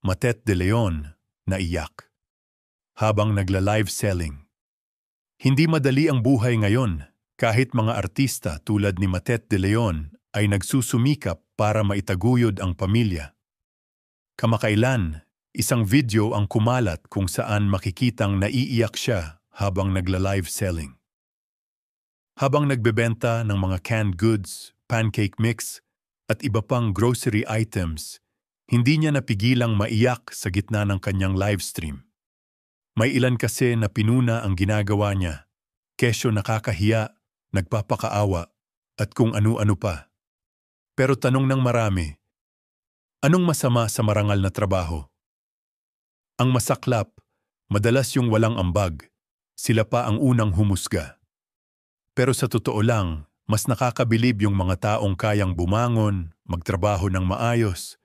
Matet De Leon, naiyak. Habang nagla-live selling. Hindi madali ang buhay ngayon, kahit mga artista tulad ni Matet De Leon ay nagsusumikap para maitaguyod ang pamilya. Kamakailan, isang video ang kumalat kung saan makikitang naiiyak siya habang nagla-live selling. Habang nagbebenta ng mga canned goods, pancake mix, at iba pang grocery items, hindi niya napigilang maiyak sa gitna ng kanyang livestream. May ilan kasi na pinuna ang ginagawa niya, kesyo nakakahiya, nagpapakaawa, at kung ano-ano pa. Pero tanong ng marami, anong masama sa marangal na trabaho? Ang masaklap, madalas yung walang ambag, sila pa ang unang humusga. Pero sa totoo lang, mas nakakabilib yung mga taong kayang bumangon, magtrabaho ng maayos,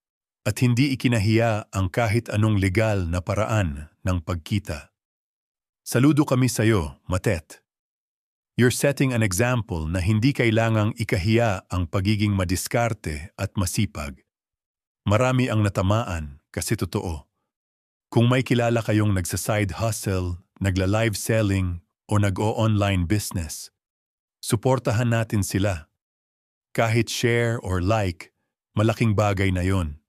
at hindi ikinahiya ang kahit anong legal na paraan ng pagkita. Saludo kami sa'yo, Matet. You're setting an example na hindi kailangang ikahiya ang pagiging madiskarte at masipag. Marami ang natamaan kasi totoo. Kung may kilala kayong nagsa-side hustle, nagla-live selling, o nag-o-online business, suportahan natin sila. Kahit share or like, malaking bagay na yon.